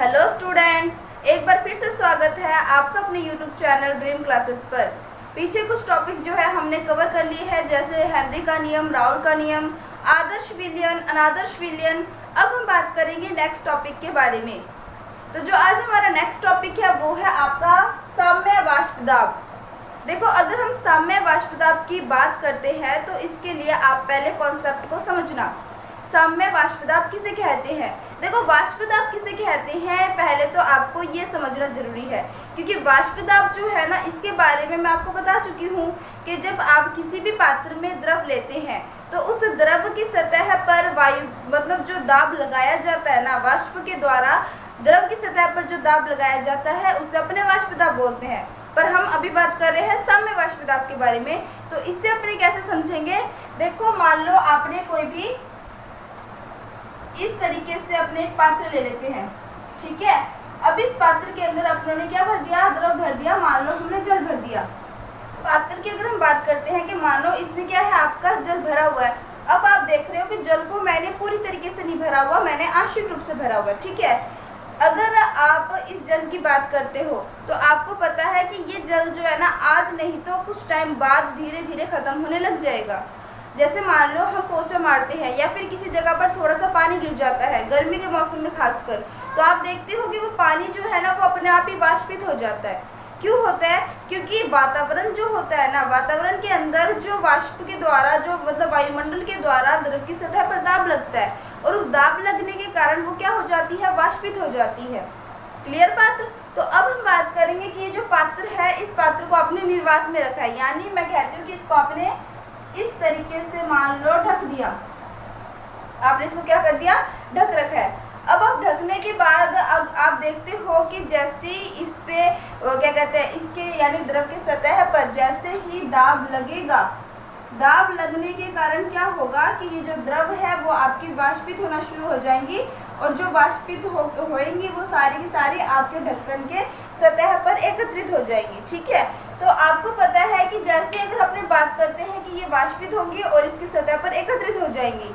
Hello students, एक बार फिर से स्वागत है आपका अपने यूट्यूब चैनल ड्रीम क्लासेस पर। पीछे कुछ टॉपिक्स जो है हमने कवर कर लिए हैं, जैसे हेनरी का नियम, राउल का नियम, आदर्श विलयन, अनादर्श विलयन। अब हम बात करेंगे नेक्स्ट टॉपिक के बारे में। तो जो आज हमारा नेक्स्ट टॉपिक है वो है आपका साम्य वाष्पदाब। देखो, अगर हम साम्य वाष्पदाब की बात करते हैं तो इसके लिए आप पहले कॉन्सेप्ट को समझना। साम्य वाष्पदाब किसे कहते हैं? देखो, वाष्पदाब किसे कहते हैं पहले तो आपको ये समझना जरूरी है, क्योंकि वाष्पदाब जो है ना, इसके बारे में मैं आपको बता चुकी हूँ कि जब आप किसी भी पात्र में द्रव लेते हैं तो उस द्रव की सतह पर वायु मतलब जो दाब लगाया जाता है ना, वाष्प के द्वारा द्रव की सतह पर जो दाब लगाया जाता है उसे अपने वाष्पदाब बोलते हैं। पर हम अभी बात कर रहे हैं साम्य वाष्पदाब के बारे में। तो इससे अपने कैसे समझेंगे? देखो, मान लो आपने कोई भी इस तरीके से अपने एक पात्र ले लेते हैं, ठीक है। अब इस पात्र के अंदर अपनों ने क्या भर दिया? द्रव भर दिया। मान लो हमने जल भर दिया। पात्र की अगर हम बात करते हैं कि मान लो इसमें क्या है, आपका जल भरा हुआ है। अब आप देख रहे हो कि जल को मैंने पूरी तरीके से नहीं भरा हुआ, मैंने आंशिक रूप से भरा हुआ है, ठीक है। अगर आप इस जल की बात करते हो तो आपको पता है कि ये जल जो है ना, आज नहीं तो कुछ टाइम बाद धीरे धीरे खत्म होने लग जाएगा। जैसे मान लो हम पोछा मारते हैं या फिर किसी जगह पर थोड़ा सा पानी गिर जाता है, गर्मी के मौसम में खासकर, तो आप देखते हो कि वो पानी जो है ना वो अपने आप ही वाष्पित हो जाता है। क्यों होता है? क्योंकि वातावरण जो होता है ना, वातावरण के अंदर जो वाष्प के द्वारा जो मतलब वायुमंडल के द्वारा द्रव की सतह पर दाब लगता है, और उस दाब लगने के कारण वो क्या हो जाती है? वाष्पित हो जाती है। क्लियर बात? तो अब हम बात करेंगे कि ये जो पात्र है, इस पात्र को आपने निर्वात में रखा है, यानी मैं कहती हूँ कि इसको आपने इस तरीके से मान लो ढक दिया। आपने इसको क्या कर दिया? ढक रखा है। अब आप ढकने के बाद अब आप देखते हो कि जैसे इस पे क्या कहते हैं, इसके यानी द्रव की सतह पर जैसे ही दाब लगेगा, दाब लगने के कारण क्या होगा कि ये जो द्रव है वो आपकी वाष्पित होना शुरू हो जाएंगी, और जो वाष्पित होएंगी वो सारी की सारी आपके ढक्कन के सतह पर एकत्रित हो जाएंगी, ठीक है। तो आपको पता है कि जैसे अगर अपने बात करते हैं कि ये वाष्पित होंगी और इसकी सतह पर एकत्रित हो जाएंगी,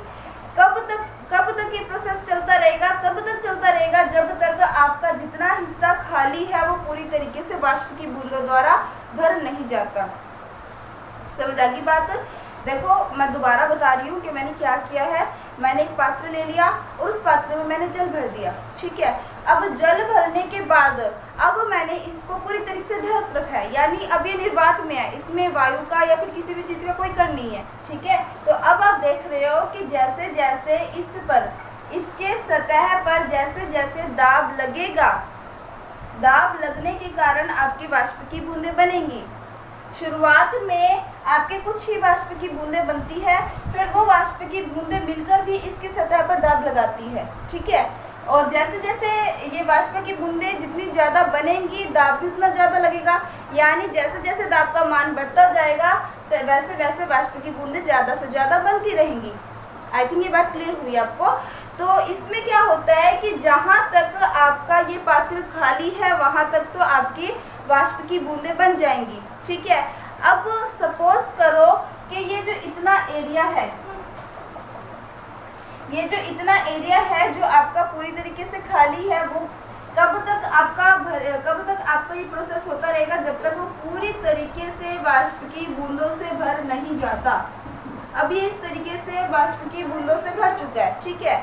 कब तक ये प्रोसेस चलता रहेगा? तब तक चलता रहेगा जब तक आपका जितना हिस्सा खाली है वो पूरी तरीके से वाष्प की बूंदों द्वारा भर नहीं जाता। समझ आ गई बात? देखो, मैं दोबारा बता रही हूँ कि मैंने क्या किया है। मैंने एक पात्र ले लिया और उस पात्र में मैंने जल भर दिया, ठीक है। अब जल भरने के बाद अब मैंने इसको पूरी तरीके से ढक रखा है, यानी अब ये निर्वात में है, इसमें वायु का या फिर किसी भी चीज़ का कोई कण नहीं है, ठीक है। तो अब आप देख रहे हो कि जैसे जैसे इस पर, इसके सतह पर जैसे जैसे दाब लगेगा, दाब लगने के कारण आपकी वाष्प की बूंदें बनेंगी। शुरुआत में आपके कुछ ही वाष्प की बूंदें बनती है, फिर वो वाष्प की बूंदें मिलकर भी इसकी सतह पर दाब लगाती है, ठीक है। और जैसे जैसे ये वाष्प की बूंदें जितनी ज़्यादा बनेंगी, दाब भी उतना ज़्यादा लगेगा, यानी जैसे जैसे दाब का मान बढ़ता जाएगा तो वैसे वैसे वाष्प की बूंदें ज़्यादा से ज़्यादा बनती रहेंगी। आई थिंक ये बात क्लियर हुई आपको। तो इसमें क्या होता है कि जहाँ तक आपका ये पात्र खाली है वहाँ तक तो आपकी वाष्प की बूंदें बन जाएंगी, ठीक है। अब सपोज करो कि ये जो इतना एरिया है, ये जो इतना एरिया है जो आपका पूरी तरीके से खाली है, वो कब तक आपका ये प्रोसेस होता रहेगा? जब तक वो पूरी तरीके से वाष्प की बूंदों से भर नहीं जाता। अब ये इस तरीके से वाष्प की बूंदों से भर चुका है, ठीक है।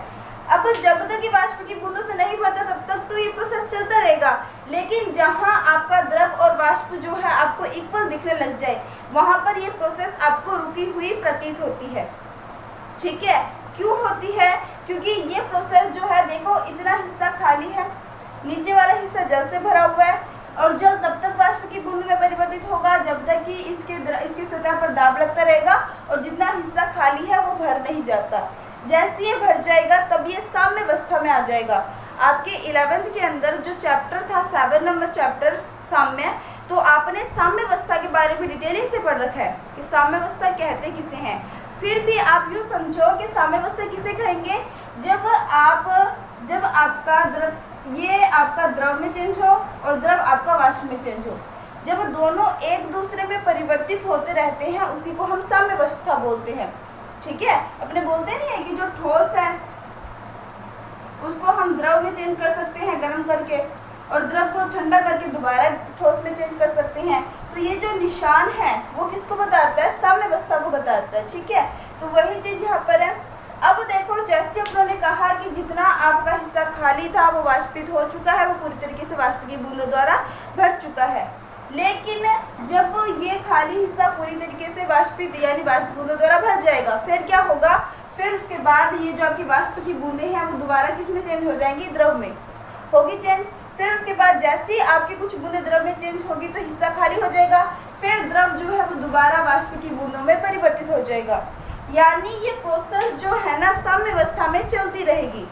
अब जब तक ये वाष्प की बूंदों से नहीं भरता तब तक तो ये प्रोसेस चलता रहेगा, लेकिन जहाँ आपका द्रव और वाष्प जो है आपको इक्वल दिखने लग जाए, वहाँ पर ये प्रोसेस आपको रुकी हुई प्रतीत होती है, ठीक है। क्यों होती है? क्योंकि ये प्रोसेस जो है, देखो, इतना हिस्सा खाली है, नीचे वाला हिस्सा जल से भरा हुआ है, और जल तब तक वाष्प की बूंद में परिवर्तित होगा जब तक कि इसके सतह पर दाब लगता रहेगा, और जितना हिस्सा खाली है वो भर नहीं जाता। जैसे ये भर जाएगा तब ये साम्य अवस्था में आ जाएगा। आपके 11th के अंदर जो चैप्टर था, 7 नंबर चैप्टर साम्य, तो आपने साम्य अवस्था के बारे में डिटेलिंग से पढ़ रखा है कि साम्य अवस्था कहते किसे हैं। फिर भी आप यूँ समझो कि साम्य अवस्था किसे कहेंगे? जब आपका द्रव, ये आपका द्रव में चेंज हो और द्रव आपका वाष्प में चेंज हो, जब दोनों एक दूसरे में परिवर्तित होते रहते हैं, उसी को हम साम्य अवस्था बोलते हैं, ठीक है। अपने बोलते नहीं है कि जो ठोस है उसको हम द्रव में चेंज कर सकते हैं गर्म करके, करके और द्रव को ठंडा करके दोबारा ठोस में चेंज कर सकते हैं। तो ये जो निशान है वो किसको बताता है? साम्यावस्था को बताता है। ठीक है, तो वही चीज़ यहाँ पर है। अब देखो, जैसे उन्होंने कहा कि जितना आपका हिस्सा खाली था वो वाष्पित हो चुका है, वो पूरी तरीके से वाष्प की बूंदों द्वारा भर चुका है। लेकिन जब ये खाली हिस्सा पूरी तरीके से वाष्पित यानी वाष्प बूंदों द्वारा भर जाएगा, फिर क्या होगा? फिर उसके बाद ये जो आपकी वाष्प की बूंदें हैं वो दोबारा किस में चेंज हो जाएंगी? द्रव में होगी चेंज। फिर उसके बाद जैसे ही आपकी कुछ बूंदें द्रव में चेंज होगी तो हिस्सा खाली हो जाएगा, फिर द्रव जो है वो दोबारा वाष्प की बूंदों में परिवर्तित हो जाएगा। यानी ये प्रोसेस जो है ना साम्यावस्था में चलती रहेगी।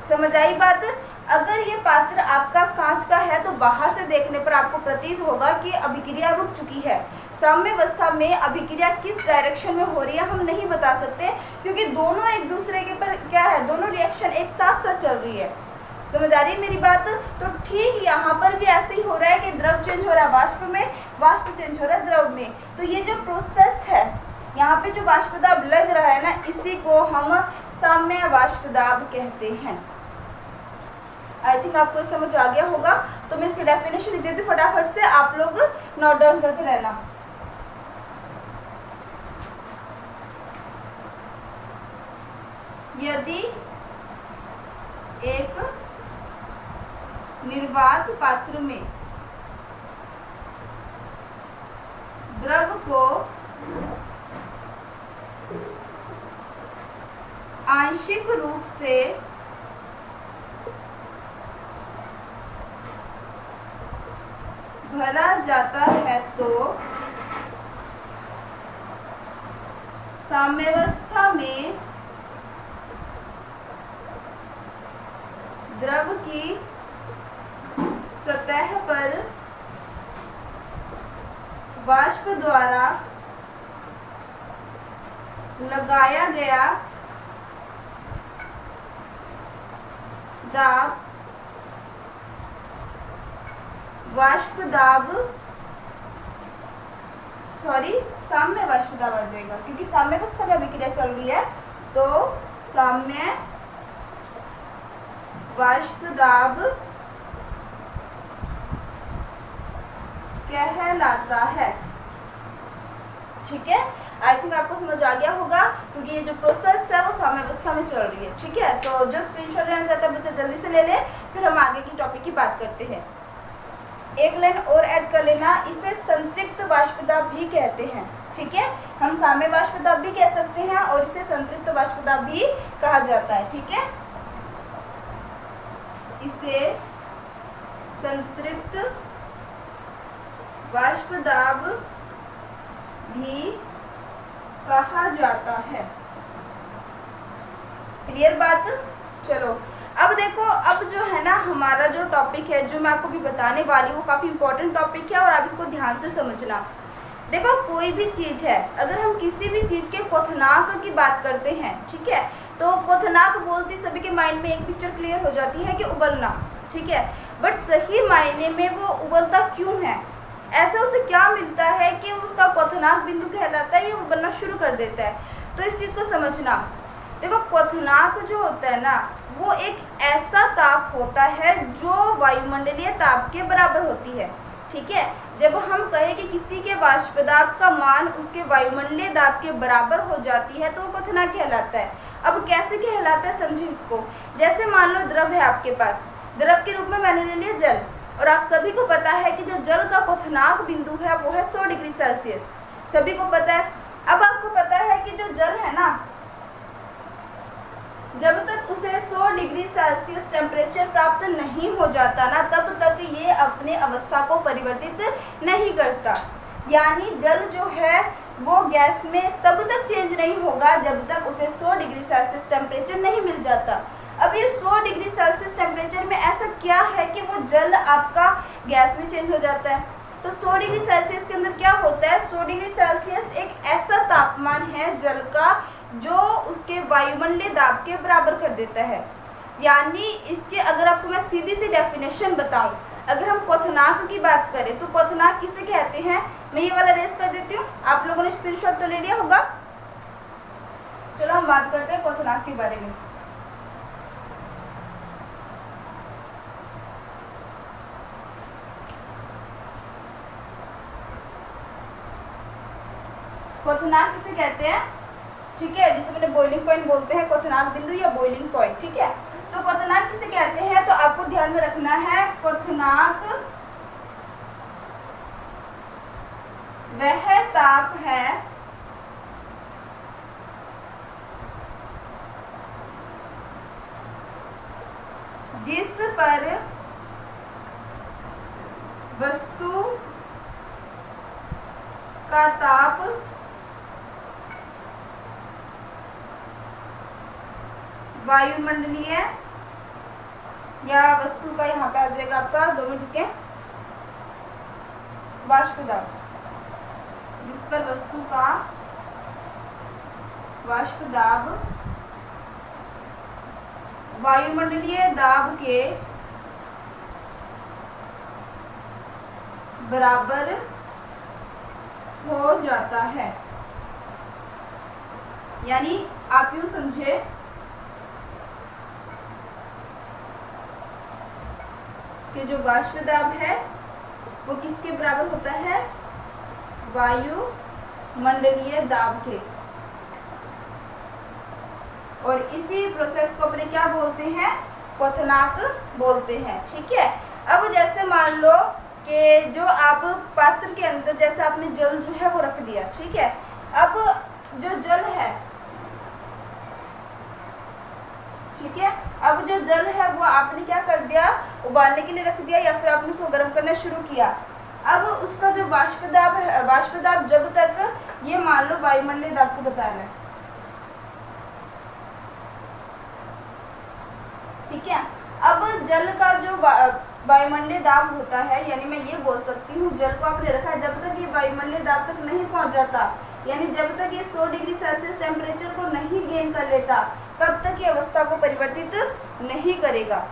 समझ आई बात? अगर ये पात्र आपका कांच का है तो बाहर से देखने पर आपको प्रतीत होगा कि अभिक्रिया रुक चुकी है। साम्यावस्था में अभिक्रिया किस डायरेक्शन में हो रही है हम नहीं बता सकते, क्योंकि दोनों एक दूसरे के पर क्या है, दोनों रिएक्शन एक साथ साथ चल रही है। समझ आ रही है मेरी बात? तो ठीक यहाँ पर भी ऐसे ही हो रहा है कि द्रव चेंज हो रहा है वाष्प में, वाष्प चेंज हो रहा है द्रव में। तो ये जो प्रोसेस है, यहाँ पे जो वाष्प दाब लग रहा है ना, इसी को हम साम्य वाष्प दाब कहते हैं। आई थिंक आपको समझ आ गया होगा। तो मैं इसकी डेफिनेशन लिख देती हूँ फटाफट से, आप लोग नोट डाउन करते रहना। यदि एक निर्वात पात्र में द्रव को आंशिक रूप से भरा जाता है तो साम्यावस्था में द्रव की सतह पर वाष्प द्वारा लगाया गया दाब वाष्प दाब साम्य वाष्प दाब आ जाएगा, क्योंकि साम्यावस्था में अभिक्रिया चल रही है। तो साम्य वाष्प दाब कहलाता है। ठीक है, आई थिंक आपको समझ आ गया होगा, क्योंकि ये जो प्रोसेस है वो साम्यावस्था में चल रही है। ठीक है, तो जो स्क्रीनशॉट लेना चाहता है बच्चा जल्दी से ले ले, फिर हम आगे की टॉपिक की बात करते हैं। एक लाइन और ऐड कर लेना, इसे संतृप्त वाष्प दाब भी कहते हैं। ठीक है, हम साम्य वाष्प दाब भी कह सकते हैं और इसे संतृप्त वाष्प दाब भी कहा जाता है। ठीक है, इसे संतृप्त वाष्प दाब भी कहा जाता है। क्लियर बात? चलो अब देखो, अब जो है ना हमारा जो टॉपिक है, जो मैं आपको भी बताने वाली हूँ, काफ़ी इंपॉर्टेंट टॉपिक है और आप इसको ध्यान से समझना। देखो, कोई भी चीज़ है, अगर हम किसी भी चीज़ के क्वथनांक की बात करते हैं, ठीक है, तो क्वथनांक बोलते सभी के माइंड में एक पिक्चर क्लियर हो जाती है कि उबलना। ठीक है, बट सही मायने में वो उबलता क्यों है? ऐसा उसे क्या मिलता है कि उसका क्वथनांक बिंदु कहलाता है, ये उबलना शुरू कर देता है। तो इस चीज़ को समझना। देखो, क्वथनांक जो होता है ना, वो एक ऐसा ताप होता है जो वायुमंडलीय ताप के बराबर होती है। ठीक है, जब हम कहें कि किसी के वाष्प दाब का मान उसके वायुमंडलीय दाब के बराबर हो जाती है तो वो क्वथनांक कहलाता है। अब कैसे कहलाता है समझिए इसको। जैसे मान लो द्रव है आपके पास, द्रव के रूप में मैंने ले लिया जल, और आप सभी को पता है कि जो जल का क्वथनांक बिंदु है वो है 100 डिग्री सेल्सियस, सभी को पता है। अब आपको पता है कि जो जल है ना, जब तक उसे 100 डिग्री सेल्सियस टेम्परेचर प्राप्त नहीं हो जाता ना, तब तक ये अपने अवस्था को परिवर्तित नहीं करता। यानी जल जो है वो गैस में तब तक चेंज नहीं होगा जब तक उसे 100 डिग्री सेल्सियस टेम्परेचर नहीं मिल जाता। अब ये 100 डिग्री सेल्सियस टेम्परेचर में ऐसा क्या है कि वो जल आपका गैस में चेंज हो जाता है? तो 100 डिग्री सेल्सियस के अंदर क्या होता है? 100 डिग्री सेल्सियस एक ऐसा तापमान है जल का जो उसके वायुमंडलीय दाब के बराबर कर देता है। यानी इसके अगर आपको मैं सीधी सी डेफिनेशन बताऊं, अगर हम क्वथनांक की बात करें तो क्वथनांक किसे कहते हैं? मैं ये वाला रेस कर देती हूँ, आप लोगों ने स्क्रीनशॉट तो ले लिया होगा। चलो हम बात करते हैं क्वथनांक के बारे में। क्वथनांक किसे कहते हैं, ठीक है, जिसे मैंने बॉइलिंग पॉइंट बोलते हैं, क्वथनांक बिंदु या बॉइलिंग पॉइंट, ठीक है। तो क्वथनांक किसे कहते हैं, तो आपको ध्यान में रखना है क्वथनांक वह ताप है जिस पर वस्तु का ताप वायुमंडलीय या वस्तु का, यहाँ पे आ जाएगा आपका 2 मिनट के, वाष्प दाब, जिस पर वस्तु का वाष्प दाब वायुमंडलीय दाब के बराबर हो जाता है। यानी आप यूं समझे कि जो वाष्प दाब है वो किसके बराबर होता है, वायुमंडलीय दाब के। और इसी प्रोसेस को अपने क्या बोलते हैं, क्वथनांक बोलते हैं, ठीक है। अब जैसे मान लो कि जो आप पात्र के अंदर, जैसे आपने जल जो है वो रख दिया, ठीक है। अब जो जल है, ठीक है, अब जो जल है वो आपने क्या कर दिया, उबालने के लिए रख दिया या फिर आपने उसको गर्म करना शुरू किया। अब उसका जो वाष्प दाब है, वाष्प दाब जब तक, ये मान लो वायुमंडलीय दाब को बता रहा है, ठीक है। अब जल का जो वायुमंडलीय दाब होता है, यानी मैं ये बोल सकती हूँ जल को आपने रखा है, जब तक ये वायुमंडलीय दाब तक नहीं पहुँच जाता, यानी जब तक ये 100 डिग्री सेल्सियस टेम्परेचर को नहीं गेन कर लेता, तब तक ये अवस्था को परिवर्तित नहीं करेगा।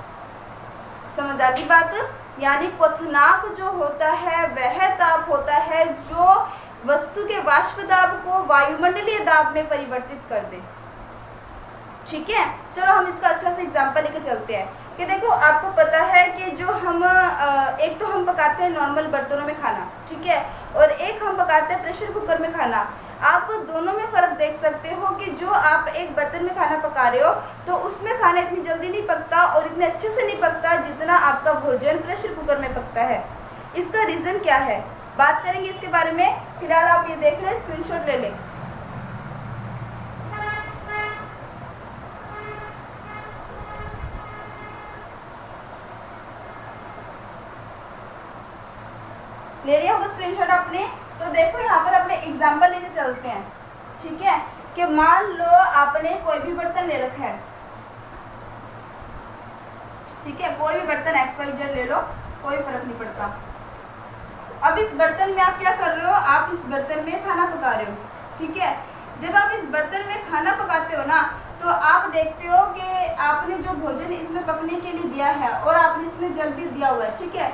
समझ आती बात। यानी क्वथनांक जो होता है वह ताप होता है जो वस्तु के वाष्प दाब को वायुमंडलीय दाब में परिवर्तित कर दे, ठीक है। चलो हम इसका अच्छा से एग्जांपल लेके चलते हैं कि देखो, आपको पता है कि जो हम एक तो हम पकाते हैं नॉर्मल बर्तनों में खाना, ठीक है, और एक हम पकाते हैं प्रेशर कुकर में खाना। आप दोनों में फ़र्क देख सकते हो कि जो आप एक बर्तन में खाना पका रहे हो तो उसमें खाना इतनी जल्दी नहीं पकता और इतने अच्छे से नहीं पकता जितना आपका भोजन प्रेशर कुकर में पकता है। इसका रीज़न क्या है, बात करेंगे इसके बारे में। फिलहाल आप ये देख रहे हैं, स्क्रीनशॉट ले लें। ले लिया होगा स्क्रीनशॉट आपने। तो देखो यहाँ पर अपने एग्जाम्पल लेके चलते हैं, ठीक है, कि मान लो आपने कोई भी बर्तन ले रखा है, ठीक है, कोई भी बर्तन XYZ ले लो, कोई फर्क नहीं पड़ता। अब इस बर्तन में आप क्या कर रहे हो, आप इस बर्तन में खाना पका रहे हो, ठीक है। जब आप इस बर्तन में खाना पकाते हो ना, तो आप देखते हो कि आपने जो भोजन इसमें पकने के लिए दिया है और आपने इसमें जल भी दिया हुआ है, ठीक है।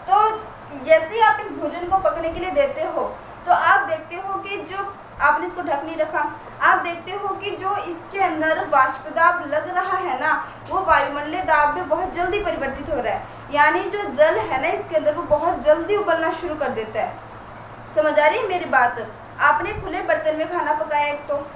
तो जैसे ही आप इस भोजन को पकने के लिए देते हो तो आप देखते हो कि जो आपने इसको ढक नहीं रखा, आप देखते हो कि जो इसके अंदर वाष्प दाब लग रहा है ना, वो वायुमंडलीय दाब में बहुत जल्दी परिवर्तित हो रहा है। यानी जो जल है ना इसके अंदर, वो बहुत जल्दी उबलना शुरू कर देता है। समझ आ रही है मेरी बात। आपने खुले बर्तन में खाना पकाया एक तो,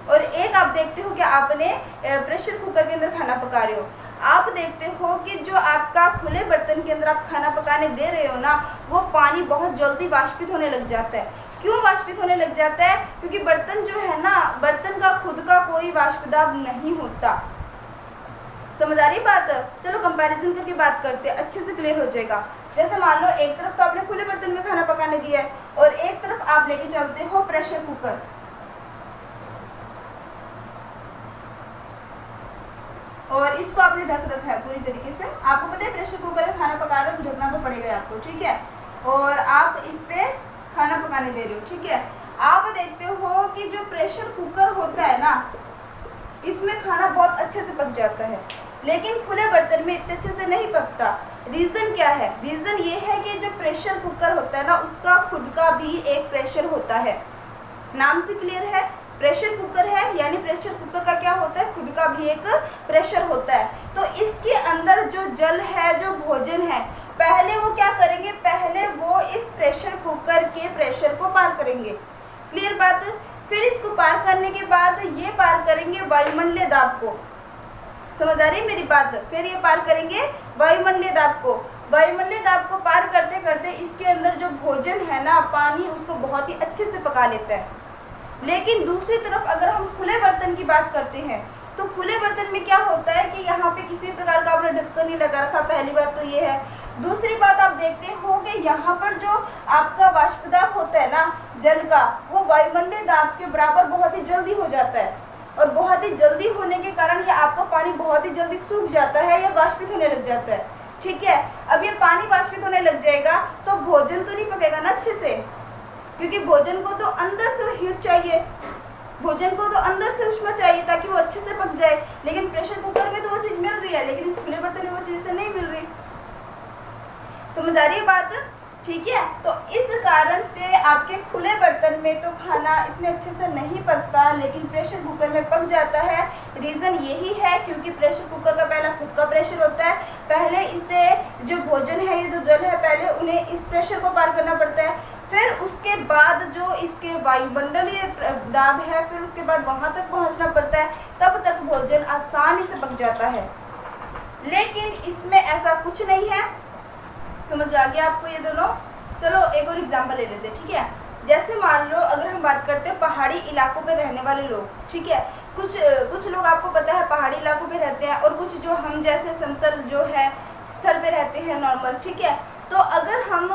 और एक आप देखते हो कि आपने प्रेशर कुकर के अंदर खाना पका रहे हो। आप देखते हो कि जो आपका खुले बर्तन के अंदर आप खाना पकाने दे रहे हो ना, वो पानी बहुत जल्दी वाष्पित होने लग जाता है। क्यों वाष्पित होने लग जाता है, क्योंकि बर्तन जो है ना, बर्तन का खुद का कोई वाष्प दाब नहीं होता। समझ आ रही बात। चलो कंपैरिजन करके बात करते हैं, अच्छे से क्लियर हो जाएगा। जैसे मान लो एक तरफ तो आपने खुले बर्तन में खाना पकाने दिया है और एक तरफ आप लेके चलते हो प्रेशर कुकर, और इसको आपने ढक रखा है पूरी तरीके से। आपको पता है प्रेशर कुकर में खाना पका रहे हो तो ढकना तो पड़ेगा आपको, ठीक है। और आप इस पे खाना पकाने दे रहे हो, ठीक है। आप देखते हो कि जो प्रेशर कुकर होता है ना, इसमें खाना बहुत अच्छे से पक जाता है, लेकिन खुले बर्तन में इतने अच्छे से नहीं पकता। रीज़न क्या है, रीज़न ये है कि जो प्रेशर कुकर होता है ना, उसका खुद का भी एक प्रेशर होता है। नाम से क्लियर है, प्रेशर कुकर है यानी प्रेशर कुकर का क्या होता है, खुद का भी एक प्रेशर होता है। तो इसके अंदर जो जल है, जो भोजन है, पहले वो क्या करेंगे, पहले वो इस प्रेशर कुकर के प्रेशर को पार करेंगे। क्लियर बात। फिर इसको पार करने के बाद ये पार करेंगे वायुमंडलीय दाब को। समझ आ रही है मेरी बात। फिर ये पार करेंगे वायुमंडलीय दाब को। वायुमंडलीय दाब को पार करते करते इसके अंदर जो भोजन है ना, पानी उसको बहुत ही अच्छे से पका लेता है। लेकिन दूसरी तरफ अगर हम खुले बर्तन की बात करते हैं तो खुले बर्तन में क्या होता है कि यहाँ पे किसी प्रकार का आपने ढक्कन नहीं लगा रखा, पहली बात तो ये है। दूसरी बात आप देखते होंगे यहाँ पर जो आपका वाष्प दाब होता है ना जल का, वो वायुमंडलीय दाब के बराबर बहुत ही जल्दी हो जाता है। और बहुत ही जल्दी होने के कारण ये आपका पानी बहुत ही जल्दी सूख जाता है या वाष्पित होने लग जाता है। ठीक है, अब ये पानी वाष्पित होने लग जाएगा तो भोजन तो नहीं पकेगा ना अच्छे से, क्योंकि भोजन को तो अंदर से हीट चाहिए, भोजन को तो अंदर से ऊष्मा चाहिए ताकि वो अच्छे से पक जाए। लेकिन प्रेशर कुकर में तो वो चीज़ मिल रही है, लेकिन इस खुले बर्तन में वो चीज़ से नहीं मिल रही। समझ आ रही है बात? ठीक है, तो इस कारण से आपके खुले बर्तन में तो खाना इतने अच्छे से नहीं पकता, लेकिन प्रेशर कुकर में पक जाता है। रीज़न यही है क्योंकि प्रेशर कुकर का पहला खुद का प्रेशर होता है। पहले इसे जो भोजन है, ये जो जल है, पहले उन्हें इस प्रेशर को पार करना पड़ता है। फिर उसके बाद जो इसके वायुमंडलीय दाब है, फिर उसके बाद वहाँ तक पहुँचना पड़ता है, तब तक भोजन आसानी से पक जाता है। लेकिन इसमें ऐसा कुछ नहीं है। समझ आ गया आपको ये दोनों? चलो एक और एग्जाम्पल ले लेते हैं। ठीक है, जैसे मान लो अगर हम बात करते हैं पहाड़ी इलाकों में रहने वाले लोग। ठीक है, कुछ लोग आपको पता है पहाड़ी इलाकों में रहते हैं और कुछ जो हम जैसे समतल जो है स्थल पे रहते हैं नॉर्मल। ठीक है, तो अगर हम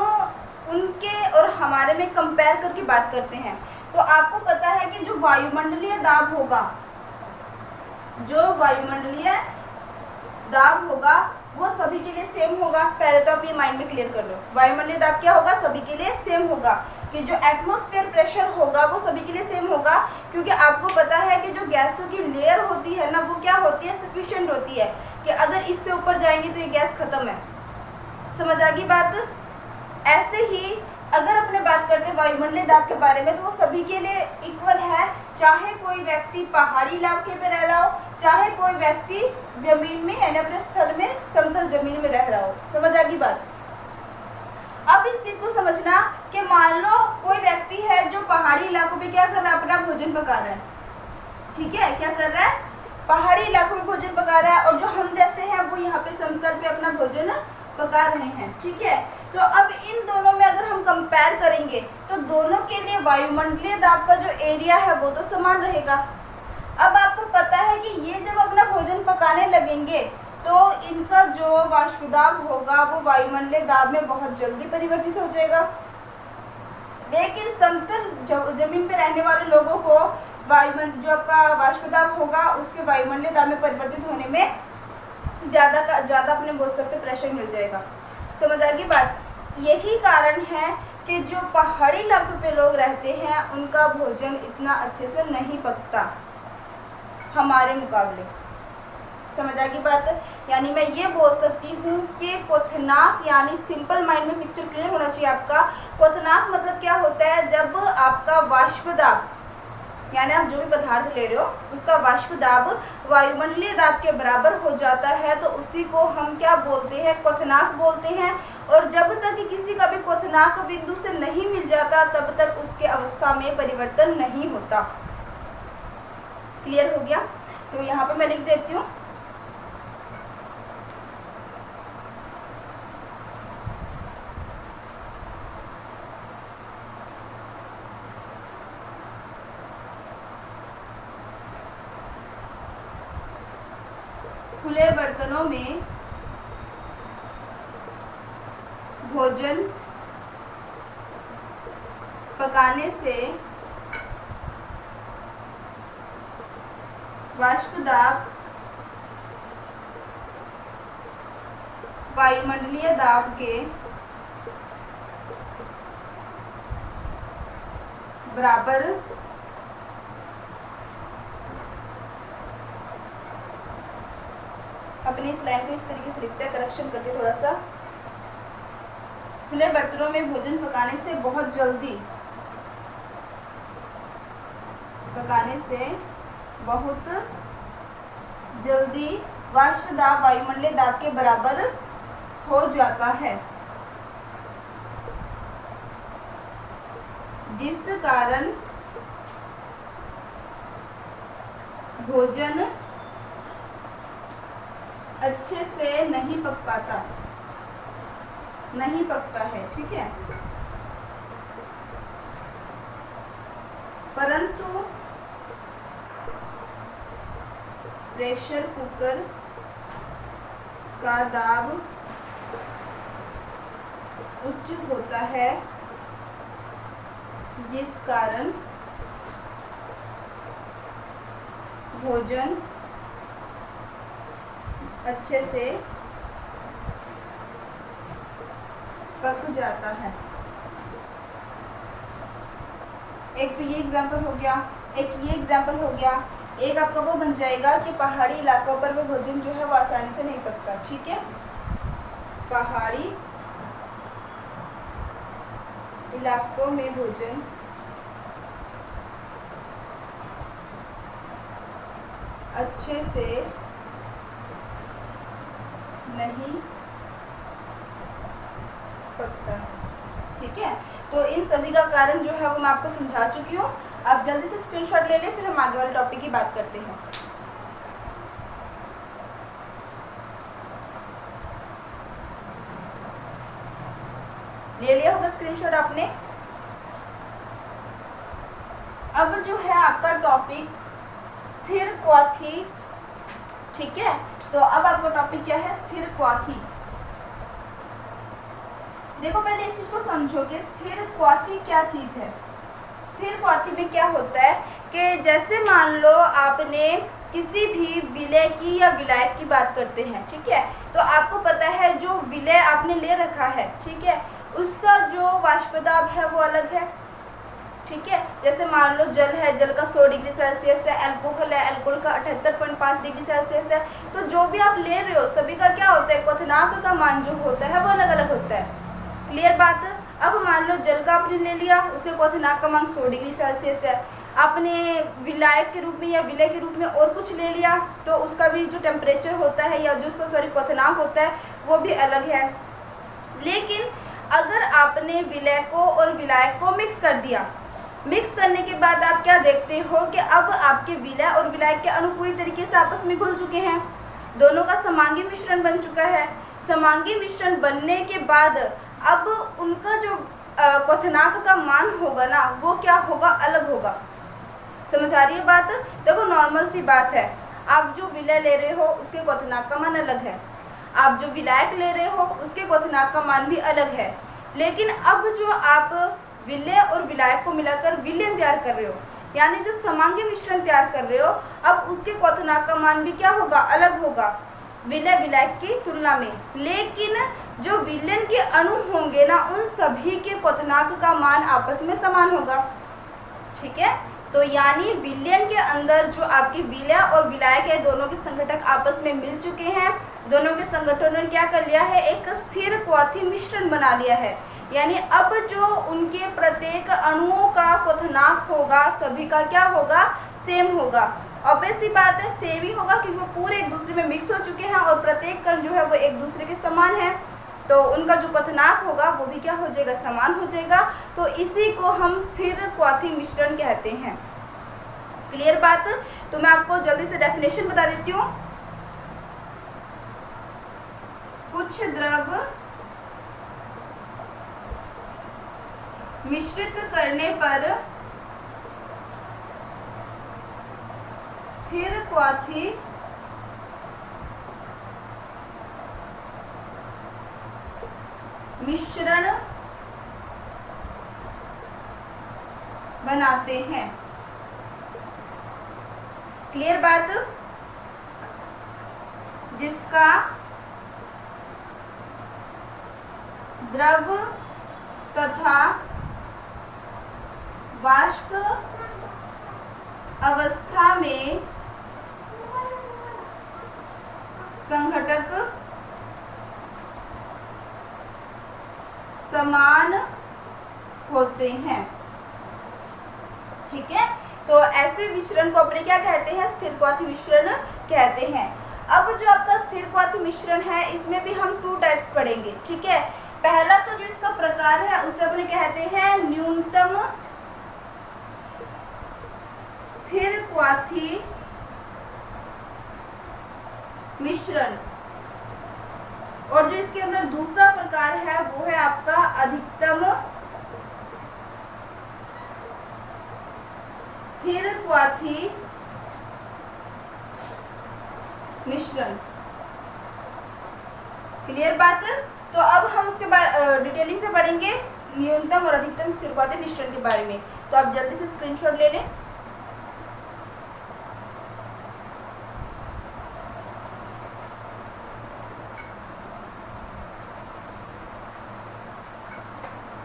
उनके और हमारे में कंपेयर करके बात करते हैं तो आपको पता है कि जो वायुमंडलीय दाब होगा, जो वायुमंडलीय दाब होगा वो सभी के लिए सेम होगा। पहले तो आप ये माइंड में क्लियर कर लो, वायुमंडलीय दाब क्या होगा, सभी के लिए सेम होगा। कि जो एटमॉस्फेयर प्रेशर होगा वो सभी के लिए सेम होगा, क्योंकि आपको पता है कि जो गैसों की लेयर होती है ना, वो क्या होती है, सफिशिएंट होती है कि अगर इससे ऊपर जाएंगे तो ये गैस खत्म है। समझ आ गई बात? ऐसे ही अगर अपने बात करते हैं वायुमंडलीय दाब के बारे में तो वो सभी के लिए इक्वल है, चाहे कोई व्यक्ति पहाड़ी इलाके पे रह रहा हो, चाहे कोई व्यक्ति जमीन में यानी अपने स्थल में समतल जमीन में रह रहा हो। समझ आ गई बात? अब इस चीज को समझना कि मान लो कोई व्यक्ति है जो पहाड़ी इलाकों पे क्या कर रहा है, अपना भोजन पका रहा है। ठीक है, क्या कर रहा है, पहाड़ी इलाकों में भोजन पका रहा है, और जो हम जैसे हैं वो यहाँ पे समतल पे अपना भोजन पका रहे हैं। ठीक है, तो अब इन दोनों में अगर हम कंपेयर करेंगे तो दोनों के लिए वायुमंडलीय दाब का जो एरिया है वो तो समान रहेगा। अब आपको पता है कि ये जब अपना भोजन पकाने लगेंगे तो इनका जो वाष्प दाब होगा वो वायुमंडलीय दाब में बहुत जल्दी परिवर्तित हो जाएगा। लेकिन समतल जमीन पे रहने वाले लोगों को जो आपका वाष्प दाब होगा उसके वायुमंडलीय दाब में परिवर्तित होने में ज़्यादा अपने बोल सकते प्रेशर मिल जाएगा। समझ आ गई बात? यही कारण है कि जो पहाड़ी इलाकों पे लोग रहते हैं उनका भोजन इतना अच्छे से नहीं पकता हमारे मुकाबले। समझ आ गई बात? यानी मैं ये बोल सकती हूँ कि क्वथनांक यानी सिंपल माइंड में पिक्चर क्लियर होना चाहिए आपका। क्वथनांक मतलब क्या होता है, जब आपका वाष्प दाब यानी आप जो भी पदार्थ ले रहे हो उसका वाष्प दाब वायुमंडलीय दाब के बराबर हो जाता है तो उसी को हम क्या बोलते हैं, क्वथनांक बोलते हैं। और जब तक किसी का भी क्वथनांक बिंदु से नहीं मिल जाता तब तक उसके अवस्था में परिवर्तन नहीं होता। क्लियर हो गया? तो यहाँ पे मैं लिख देती हूँ, खुले बर्तनों में भोजन पकाने से वाष्प दाब वायुमंडलीय दाब के बराबर अपनी इस लाइन को इस तरीके से लिखते हैं, करेक्शन करके थोड़ा सा। खुले बर्तनों में भोजन पकाने से बहुत जल्दी वाष्प दाब वायुमंडलीय दाब के बराबर हो जाता है, जिस कारण भोजन अच्छे से नहीं पकता है, ठीक है। परंतु प्रेशर कुकर का दाब उच्च होता है, जिस कारण भोजन अच्छे से पक जाता है। एक तो ये एग्जाम्पल हो गया, एक ये एग्जाम्पल हो गया। एक आपका वो बन जाएगा कि पहाड़ी इलाकों पर वो भोजन जो है वो आसानी से नहीं पकता, ठीक है। पहाड़ी इलाकों में भोजन अच्छे से नहीं पकता है, ठीक है। तो इन सभी का कारण जो है वो मैं आपको समझा चुकी हूँ। आप जल्दी से स्क्रीनशॉट ले लें, फिर हम आगे वाले टॉपिक की बात करते हैं। ले लिया होगा स्क्रीनशॉट आपने। अब जो है आपका टॉपिक स्थिर क्वाथी, ठीक है। तो अब आपका टॉपिक क्या है? स्थिर क्वाथी। देखो पहले इस चीज को समझो कि स्थिर क्वाथी क्या चीज है। स्थिर क्वाथी में क्या होता है कि जैसे मान लो आपने किसी भी विलय की या विलायक की बात करते हैं, ठीक है। तो आपको पता है जो विलय आपने ले रखा है, ठीक है, उसका जो वाष्प दाब है वो अलग है, ठीक है। जैसे मान लो जल है, जल का 100 डिग्री सेल्सियस है, अल्कोहल है, अल्कोहल का 78.5 डिग्री सेल्सियस है। तो जो भी आप ले रहे हो सभी का क्या होता है, क्वथनांक का मान जो होता है वो अलग अलग होता है। क्लियर बात। अब मान लो जल का आपने ले लिया, उसके क्वथनांक का मान 100 डिग्री सेल्सियस है। आपने विलायक के रूप में या विलय के रूप में और कुछ ले लिया तो उसका भी जो टेम्परेचर होता है या जो उसका क्वथनांक होता है वो भी अलग है। लेकिन अगर आपने विलय को और विलायक को मिक्स कर दिया, मिक्स करने के बाद आप क्या देखते हो कि अब आपके विलय और विलायक के अणु पूरी तरीके से आपस में घुल चुके हैं, दोनों का समांगी मिश्रण बन चुका है। समांगी मिश्रण बनने के बाद अब उनका जो क्वथनांक का मान होगा ना वो क्या होगा, अलग होगा। समझ आ रही है बात? देखो नॉर्मल सी बात है, आप जो विलय ले रहे हो उसके क्वथनांक का मान अलग है, आप जो विलायक ले रहे हो उसके क्वथनांक का मान भी अलग है। लेकिन अब जो आप विलय और विलायक को मिलाकर विलयन तैयार कर रहे हो, यानी जो समांगी मिश्रण तैयार कर रहे हो, अब उसके क्वथनांक का मान भी क्या होगा, अलग होगा विलय विलायक की तुलना में। लेकिन जो विलयन के अणु होंगे ना उन सभी के क्वथनांक का मान आपस में समान होगा, ठीक है। तो यानी विलयन के अंदर जो आपकी विलय और विलायक है दोनों के संघटक आपस में मिल चुके हैं, दोनों के संगठनों ने क्या कर लिया है, एक स्थिर क्वाथी मिश्रण बना लिया है। यानी अब जो उनके प्रत्येक अणुओं का क्वथनांक होगा सभी का क्या होगा, सेम होगा। ऑब्वियस सी बात है सेम ही होगा क्योंकि वो पूरे एक दूसरे में मिक्स हो चुके हैं और प्रत्येक कण जो है वो एक दूसरे के समान है, तो उनका जो क्वथनांक होगा वो भी क्या हो जाएगा, समान हो जाएगा। तो इसी को हम स्थिर क्वाथी मिश्रण कहते हैं। क्लियर बात? तो मैं आपको जल्दी से डेफिनेशन बता देती हूँ। कुछ द्रव मिश्रित करने पर स्थिर क्वाथी मिश्रण बनाते हैं। क्लियर बात? जिसका द्रव तथा वाष्प अवस्था में संघटक समान होते हैं, ठीक है। तो ऐसे मिश्रण को अपने क्या कहते हैं, स्थिर क्वाथी मिश्रण कहते हैं। अब जो आपका स्थिर क्वाथी मिश्रण है इसमें भी हम 2 टाइप्स पढ़ेंगे, ठीक है। पहला तो जो इसका प्रकार है उसे अपने कहते हैं न्यूनतम स्थिर क्वाथी मिश्रण। और जो इसके अंदर दूसरा प्रकार है वो है आपका अधिकतम स्थिर क्वाथी मिश्रण। क्लियर बात? तो अब हम उसके बाद डिटेलिंग से पढ़ेंगे न्यूनतम और अधिकतम स्थिर क्वाथी मिश्रण के बारे में। तो आप जल्दी से स्क्रीनशॉट ले लें।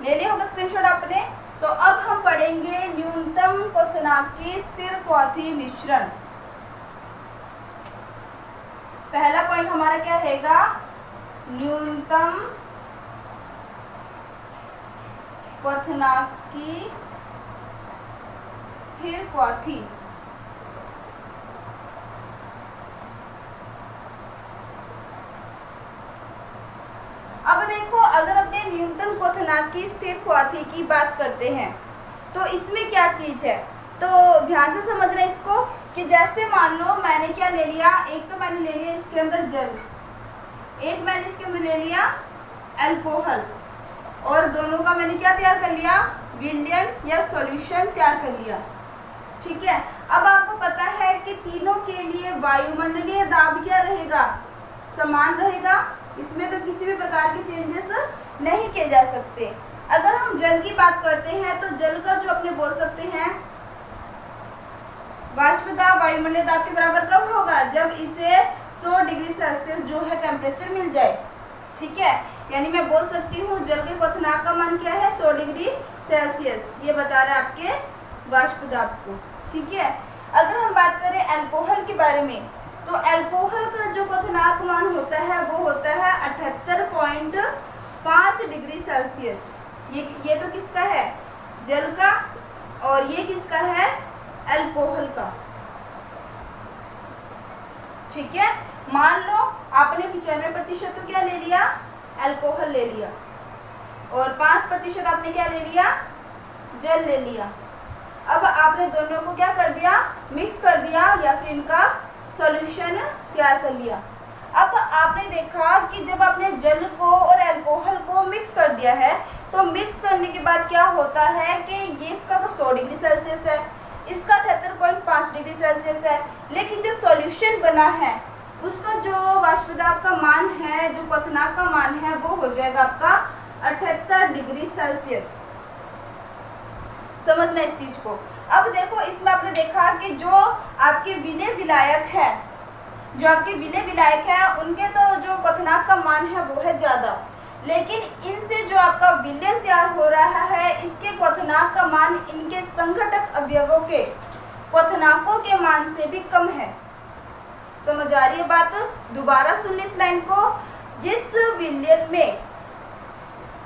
ले लिया होगा स्क्रीनशॉट आपने। तो अब हम पढ़ेंगे न्यूनतम क्वथनांकी स्थिर क्वाथी मिश्रण। पहला पॉइंट हमारा क्या रहेगा? न्यूनतम क्वथनांकी स्थिर क्वाथी। अब देखो, अगर अपने न्यूनतम क्वथनांकी स्थिर क्वाथी की बात करते हैं तो इसमें क्या चीज है, तो ध्यान से समझना इसको कि जैसे मान लो मैंने क्या ले लिया, एक तो मैंने ले लिया इसके अंदर जल, एक मैंने इसके अंदर ले लिया अल्कोहल, और दोनों का मैंने क्या तैयार कर लिया? विलयन या सॉल्यूशन तैयार कर लिया। ठीक है। अब आपको पता है कि तीनों के लिए वायुमंडलीय दाब क्या रहेगा? समान रहेगा। इसमें तो किसी भी प्रकार के चेंजेस नहीं किए जा सकते। अगर हम जल की बात करते हैं तो जल का जो अपने बोल सकते हैं वाष्प दाब वायुमंडलीय दाब के बराबर कब होगा? जब इसे 100 डिग्री सेल्सियस जो है टेम्परेचर मिल जाए। ठीक है। यानी मैं बोल सकती हूँ जल के क्वथनांक का मान क्या है? 100 डिग्री सेल्सियस। ये बता रहा है आपके वाष्प दाब को। ठीक है। अगर हम बात करें अल्कोहल के बारे में तो अल्कोहल का जो क्वथनांक मान होता है वो होता है 78.5 डिग्री सेल्सियस। ये तो किसका है? जल का। और ये किसका है? अल्कोहल का। ठीक है। मान लो आपने 95% तो क्या ले लिया? अल्कोहल ले लिया, और 5% आपने क्या ले लिया? जल ले लिया। अब आपने दोनों को क्या कर दिया? मिक्स कर दिया, या फिर इनका सॉल्यूशन तैयार कर लिया। अब आपने देखा कि जब आपने जल को और अल्कोहल को मिक्स कर दिया है तो मिक्स करने के बाद क्या होता है कि ये इसका तो 100 डिग्री सेल्सियस है, इसका 78.5 डिग्री सेल्सियस है, लेकिन जो सॉल्यूशन बना है उसका जो वाष्प दाब का मान है, जो क्वथनांक का मान है, वो हो जाएगा आपका 78 डिग्री सेल्सियस। समझना इस चीज को। अब देखो, इसमें आपने देखा कि जो आपके विलय विलायक है, उनके तो जो क्वथनांक का मान है वो है ज्यादा, लेकिन इनसे जो आपका विलयन तैयार हो रहा है इसके क्वथनांक का मान इनके संघटक अवयवों के क्वथनांकों के मान से भी कम है। समझ आ रही है बात? दोबारा सुन ली इस लाइन को। जिस विलयन में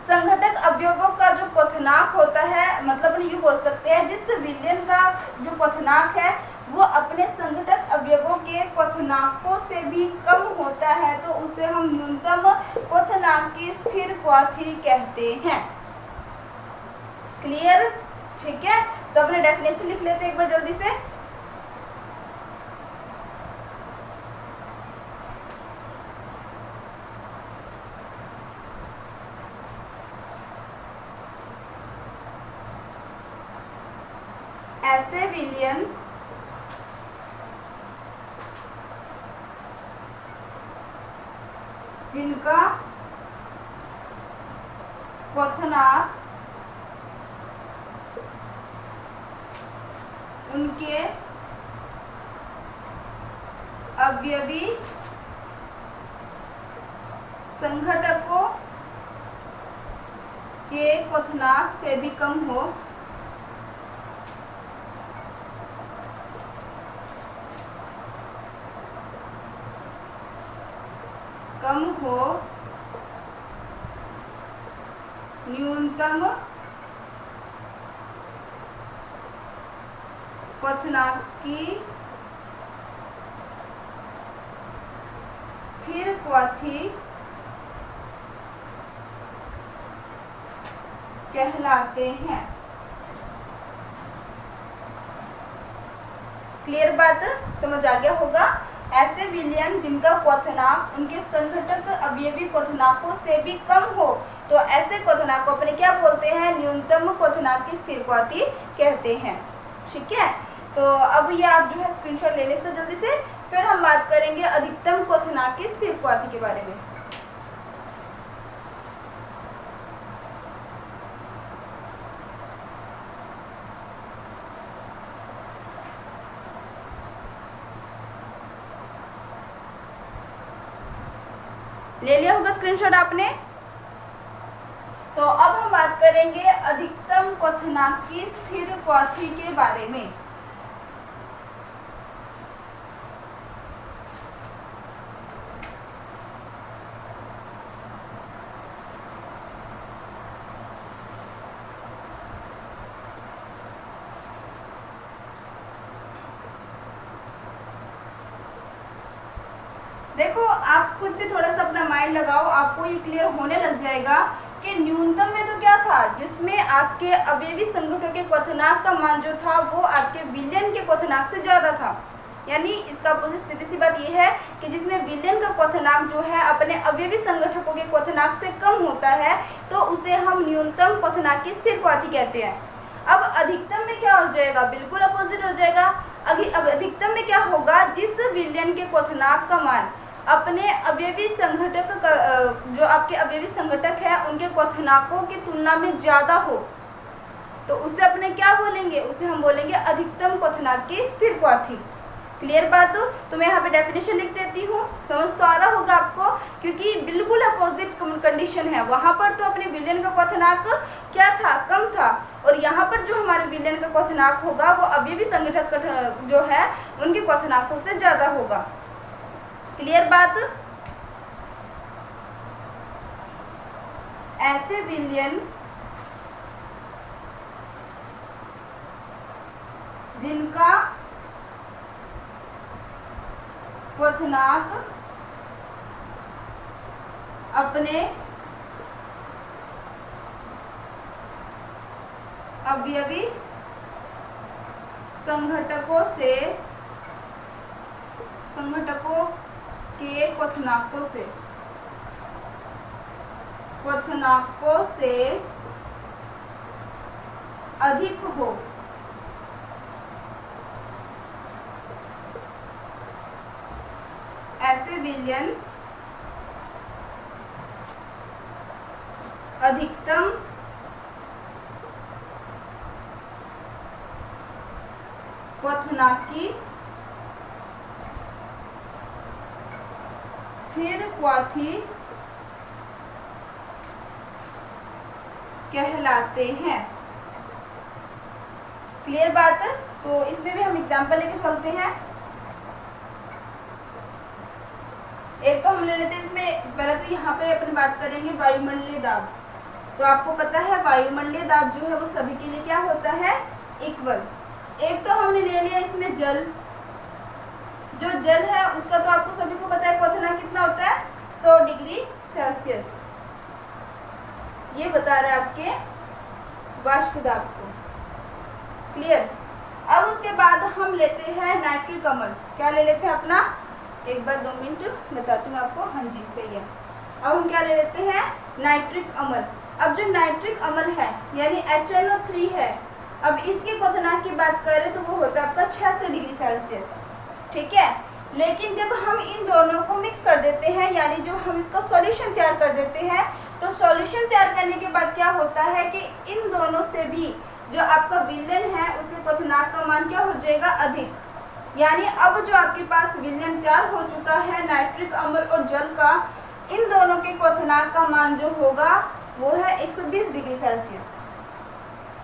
संघटक अवयवों का जो क्वथनांक होता है, मतलब ये बोल सकते हैं जिस विलयन का जो क्वथनांक है वो अपने संघटक अवयवों के क्वथनांकों से भी कम होता है, तो उसे हम न्यूनतम क्वथनांकी स्थिर क्वाथी कहते हैं। क्लियर? ठीक है। तो अपने डेफिनेशन लिख लेते हैं एक बार जल्दी से। ऐसे विलयन जिनका क्वथनांक उनके अवयवी संघटकों के क्वथनांक से भी कम हो, न्यूनतम क्वथनांकी स्थिर क्वाथी कहलाते हैं। क्लियर बात? समझ आ गया होगा। ऐसे विलयन जिनका क्वथनांक उनके संघटक अवयवी क्वथनांकों से भी कम हो, तो ऐसे क्वथनांक को अपने क्या बोलते हैं, न्यूनतम क्वथनांक की स्थिरक्वाथी कहते हैं। ठीक है, तो अब ये आप जो है स्क्रीनशॉट ले लें इसका जल्दी से। फिर हम बात करेंगे अधिकतम क्वथनांक की स्थिरक्वाथी के बारे में। ले लिया होगा स्क्रीनशॉट आपने। तो अब हम बात करेंगे अधिकतम क्वथनांक की स्थिरक्वाथी के बारे में। देखो आप खुद भी थोड़ा सा अपना माइंड लगाओ, आपको ये क्लियर होने लग जाएगा कि न्यूनतम में तो क्या था, जिसमें आपके अवयवी संघटकों के क्वथनांक का मान जो था वो आपके विलयन के क्वथनांक से ज़्यादा था। यानी इसका अपोजिट सीधी सी बात ये है कि जिसमें विलयन का क्वथनांक जो है अपने अवयवी संघटकों के क्वथनांक से कम होता है, तो उसे हम न्यूनतम क्वथनांक की स्थिरक्वाथी कहते हैं। अब अधिकतम में क्या हो जाएगा, बिल्कुल अपोजिट हो जाएगा। अब अधिकतम में क्या होगा, जिस विलयन के क्वथनांक का मान अपने अवयवी संघटक का जो आपके अवयवी संघटक है उनके क्वथनांकों की तुलना में ज़्यादा हो, तो उसे अपने क्या बोलेंगे, उसे हम बोलेंगे अधिकतम क्वथनांक की स्थिरक्वाथी। क्लियर बात हो? तो मैं यहाँ पे डेफिनेशन लिख देती हूँ, समझ तो आ रहा होगा आपको, क्योंकि बिल्कुल अपोजिट कंडीशन है। वहाँ पर तो अपने विलयन का क्वथनांक क्या था, कम था, और यहाँ पर जो हमारे विलयन का क्वथनांक होगा वो अवयवी संघटक जो है उनके क्वथनांकों से ज़्यादा होगा। क्लियर बात? ऐसे विलयन जिनका क्वथनांक अपने अवयवी संघटकों के क्वथनांकों से अधिक हो, ऐसे विलयन अधिकतम क्वथनांक की स्थिरक्वाथी कहलाते हैं। क्लियर बात? तो इसमें भी हम एग्जांपल लेके चलते हैं। एक तो हम ले लेते हैं इसमें, पहले तो यहाँ पे अपन बात करेंगे वायुमंडलीय दाब। तो आपको पता है वायुमंडलीय दाब जो है वो सभी के लिए क्या होता है, इक्वल। एक तो हमने ले लिया इसमें जल, जो जल है उसका तो आपको सभी को पता है क्वथनांक कितना होता है, 100 डिग्री सेल्सियस। ये बता रहा है आपके वाष्प दाब को। क्लियर? अब उसके बाद हम लेते हैं नाइट्रिक अम्ल। क्या ले लेते हैं अपना, एक बार 2 मिनट बताती हूँ आपको। हाँ जी सही है। अब हम क्या ले लेते हैं, नाइट्रिक अम्ल। अब जो नाइट्रिक अम्ल है यानी HNO3 है, अब इसके क्वथनांक की बात करें तो वो होता है आपका 86 डिग्री सेल्सियस। ठीक है, लेकिन जब हम इन दोनों को मिक्स कर देते हैं, यानी जो हम इसका सॉल्यूशन तैयार कर देते हैं, तो सॉल्यूशन तैयार करने के बाद क्या होता है कि इन दोनों से भी जो आपका विलयन है उसके क्वथनांक का मान क्या हो जाएगा, अधिक। यानी अब जो आपके पास विलयन तैयार हो चुका है नाइट्रिक अम्ल और जल का, इन दोनों के क्वथनांक का मान जो होगा वो है 120 डिग्री सेल्सियस।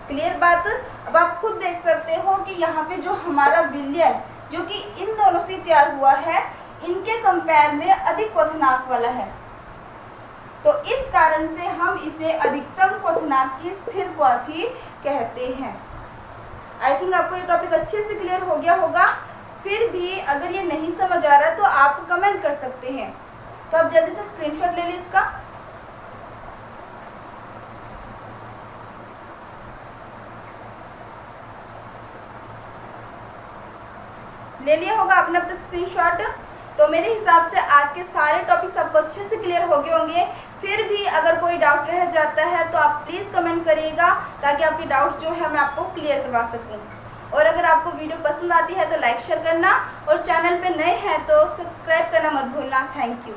क्लियर बात? अब आप खुद देख सकते हो कि यहाँ पे जो हमारा विलयन जो कि इन दोनों से तैयार हुआ है, इनके कंपेयर में अधिक क्वथनांक वाला है, तो इस कारण से हम इसे अधिकतम क्वथनांक की स्थिरक्वाथी कहते हैं। आई थिंक आपको ये टॉपिक अच्छे से क्लियर हो गया होगा। फिर भी अगर ये नहीं समझ आ रहा तो आप कमेंट कर सकते हैं। तो आप जल्दी से स्क्रीनशॉट ले लीजिए इसका। ले लिया होगा आपने अब तक स्क्रीनशॉट। तो मेरे हिसाब से आज के सारे टॉपिक्स आपको अच्छे से क्लियर हो गए होंगे। फिर भी अगर कोई डाउट रह जाता है तो आप प्लीज़ कमेंट करिएगा, ताकि आपके डाउट्स जो है मैं आपको क्लियर करवा सकूं। और अगर आपको वीडियो पसंद आती है तो लाइक शेयर करना, और चैनल पे नए हैं तो सब्सक्राइब करना मत भूलना। Thank you.